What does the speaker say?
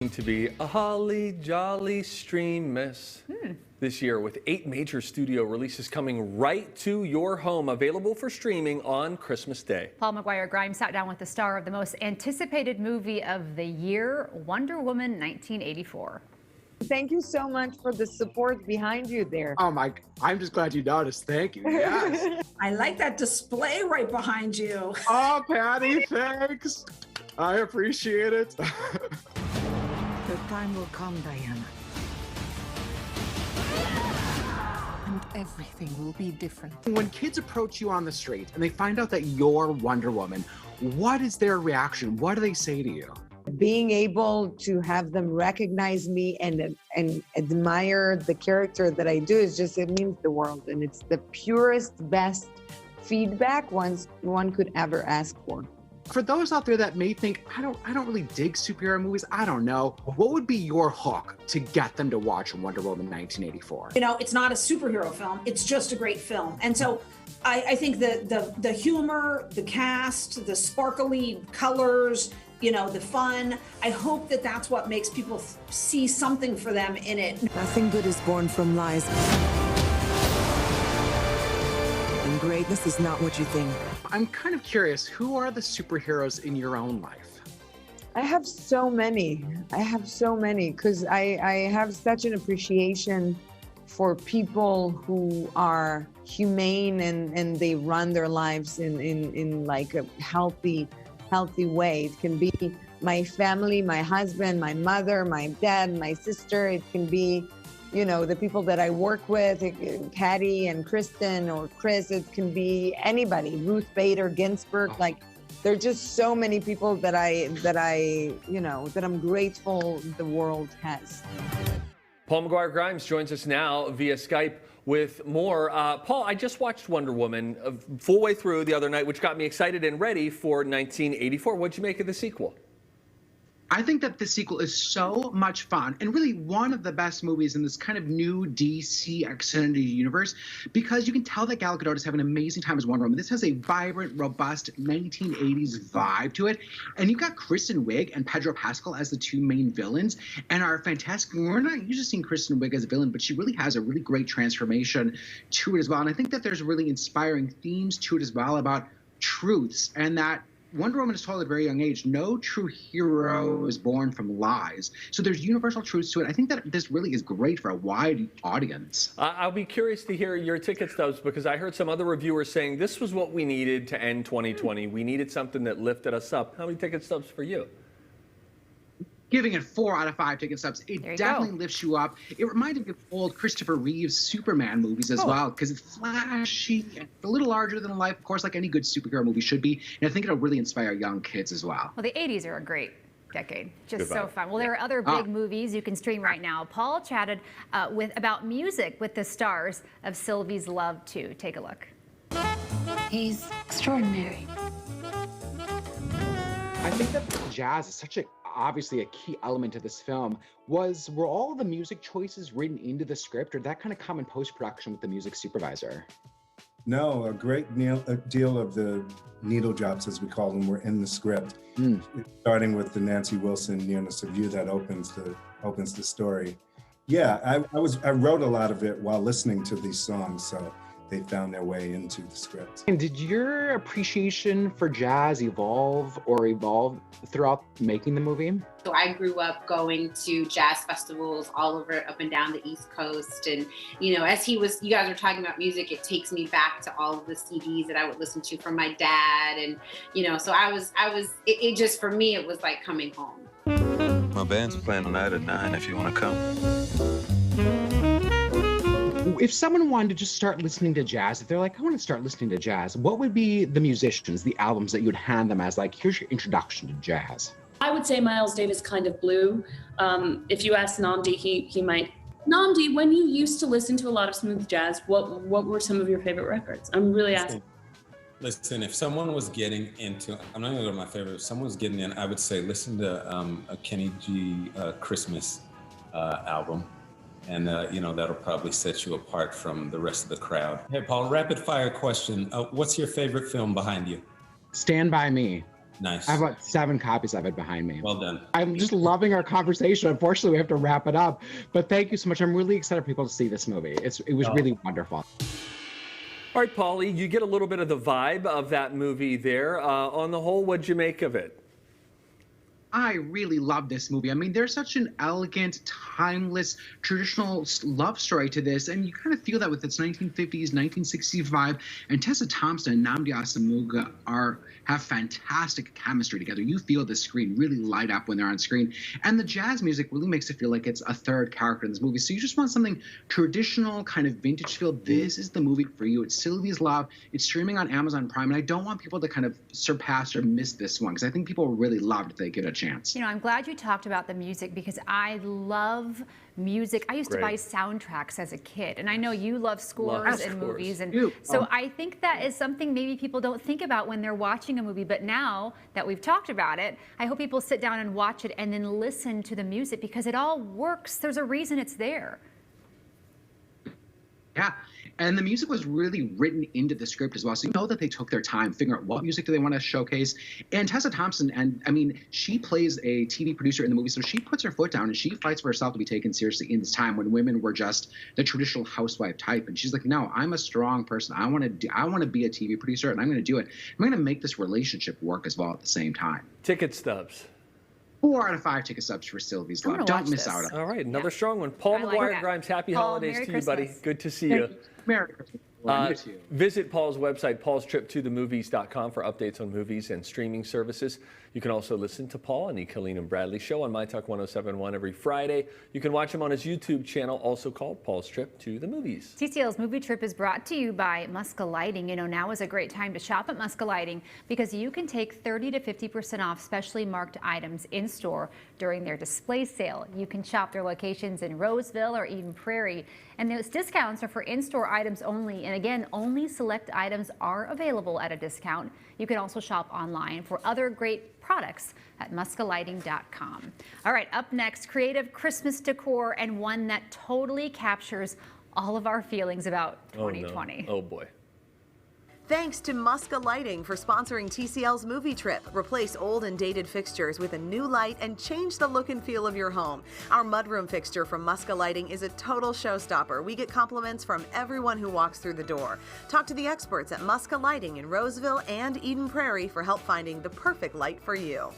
To be a holly jolly stream miss this year with 8 major studio releases coming right to your home, available for streaming on Christmas Day. Paul McGuire Grimes sat down with the star of the most anticipated movie of the year, Wonder Woman 1984. Thank you so much for the support behind you there. Oh my, I'm just glad you noticed. Thank you. Yes. I like that display right behind you. Oh, Patty, thanks. I appreciate it. The time will come, Diana. And everything will be different. When kids approach you on the street and they find out that you're Wonder Woman, what is their reaction? What do they say to you? Being able to have them recognize me and admire the character that I do is just, it means the world. And it's the purest, best feedback one could ever ask for. For those out there that may think, I don't really dig superhero movies, I don't know, what would be your hook to get them to watch Wonder Woman 1984? You know, it's not a superhero film, it's just a great film. And so I think the humor, the cast, the sparkly colors, you know, the fun, I hope that that's what makes people see something for them in it. Nothing good is born from lies. And greatness is not what you think. I'm kind of curious, who are the superheroes in your own life? I have so many. Because I have such an appreciation for people who are humane and they run their lives in like a healthy way. It can be my family, my husband, my mother, my dad, my sister. It can be, you know, the people that I work with, Patty and Kristen or Chris. It can be anybody, Ruth Bader Ginsburg. Like, there are just so many people that I'm grateful the world has. Paul McGuire Grimes joins us now via Skype with more. Paul, I just watched Wonder Woman full way through the other night, which got me excited and ready for 1984. What'd you make of the sequel? I think that the sequel is so much fun and really one of the best movies in this kind of new DC extended universe, because you can tell that Gal Gadot is having an amazing time as Wonder Woman. This has a vibrant, robust 1980s vibe to it. And you've got Kristen Wiig and Pedro Pascal as the two main villains and are fantastic. We're not usually seeing Kristen Wiig as a villain, but she really has a really great transformation to it as well. And I think that there's really inspiring themes to it as well about truths, and that Wonder Woman is told at a very young age, no true hero is born from lies. So there's universal truths to it. I think that this really is great for a wide audience. I'll be curious to hear your ticket stubs, because I heard some other reviewers saying this was what we needed to end 2020. We needed something that lifted us up. How many ticket stubs for you? Giving it 4 out of 5 ticket stubs. It definitely lifts you up. It reminded me of old Christopher Reeves Superman movies as well, because it's flashy, a little larger than life, of course, like any good superhero movie should be. And I think it'll really inspire young kids as well. Well, the 80s are a great decade. Just so fun. Well, there are other big movies you can stream right now. Paul chatted about music with the stars of Sylvie's Love 2. Take a look. He's extraordinary. I think that jazz is such obviously a key element of this film. Were all the music choices written into the script, or did that kind of come in post-production with the music supervisor? No, a great deal of the needle drops, as we call them, were in the script. Starting with the Nancy Wilson Nearness of You that opens the story. Yeah, I wrote a lot of it while listening to these songs, so they found their way into the script. And did your appreciation for jazz evolve throughout making the movie? So I grew up going to jazz festivals all over, up and down the East Coast. And, you know, as you guys were talking about music, it takes me back to all of the CDs that I would listen to from my dad. And, you know, so it just, for me, it was like coming home. My band's playing tonight at 9 if you want to come. If someone wanted to just start listening to jazz, if they're like, I want to start listening to jazz, what would be the musicians, the albums that you would hand them as like, here's your introduction to jazz? I would say Miles Davis kind of blew. If you ask Nnamdi, he might. Nnamdi, when you used to listen to a lot of smooth jazz, what were some of your favorite records? I'm really asking. Listen, if someone was getting into, I'm not gonna go to my favorite, if someone was getting in, I would say listen to a Kenny G Christmas album. And, you know, that'll probably set you apart from the rest of the crowd. Hey, Paul, rapid fire question. What's your favorite film behind you? Stand By Me. Nice. I have about 7 copies of it behind me. Well done. I'm just loving our conversation. Unfortunately, we have to wrap it up. But thank you so much. I'm really excited for people to see this movie. It was really wonderful. All right, Paulie, you get a little bit of the vibe of that movie there. On the whole, what'd you make of it? I really love this movie. I mean, there's such an elegant, timeless, traditional love story to this, and you kind of feel that with its 1950s, 1960s vibe. And Tessa Thompson and Nnamdi Asomugha have fantastic chemistry together. You feel the screen really light up when they're on screen, and the jazz music really makes it feel like it's a third character in this movie. So you just want something traditional, kind of vintage feel. This is the movie for you. It's Sylvie's Love. It's streaming on Amazon Prime, and I don't want people to kind of surpass or miss this one because I think people will really love it if they give it a chance. You know, I'm glad you talked about the music because I love music. I used to buy soundtracks as a kid, and I know you love scores and movies, and so I think that is something maybe people don't think about when they're watching a movie, but now that we've talked about it, I hope people sit down and watch it and then listen to the music because it all works. There's a reason it's there. Yeah, and the music was really written into the script as well. So you know that they took their time figuring out what music do they want to showcase. And Tessa Thompson, and I mean, she plays a TV producer in the movie, so she puts her foot down and she fights for herself to be taken seriously in this time when women were just the traditional housewife type. And she's like, no, I'm a strong person. I want to be a TV producer, and I'm going to do it. I'm going to make this relationship work as well at the same time. Ticket stubs. 4 out of 5 ticket stubs for Sylvie's Love. Don't miss out on it. All right, another strong one. Paul McGuire Grimes, happy holidays to you, buddy. Good to see you. Merry Christmas. Visit Paul's website, paulstrip2themovies.com for updates on movies and streaming services. You can also listen to Paul on the Colleen and Bradley Show on My Talk 107.1 every Friday. You can watch him on his YouTube channel, also called Paul's Trip to the Movies. TCL's Movie Trip is brought to you by Muska Lighting. You know, now is a great time to shop at Muska Lighting because you can take 30 to 50% off specially marked items in store during their display sale. You can shop their locations in Roseville or Eden Prairie. And those discounts are for in-store items only. And again, only select items are available at a discount. You can also shop online for other great products at muskalighting.com. All right, up next, creative Christmas decor and one that totally captures all of our feelings about 2020. Oh boy. Thanks to Muska Lighting for sponsoring TCL's Movie Trip. Replace old and dated fixtures with a new light and change the look and feel of your home. Our mudroom fixture from Muska Lighting is a total showstopper. We get compliments from everyone who walks through the door. Talk to the experts at Muska Lighting in Roseville and Eden Prairie for help finding the perfect light for you.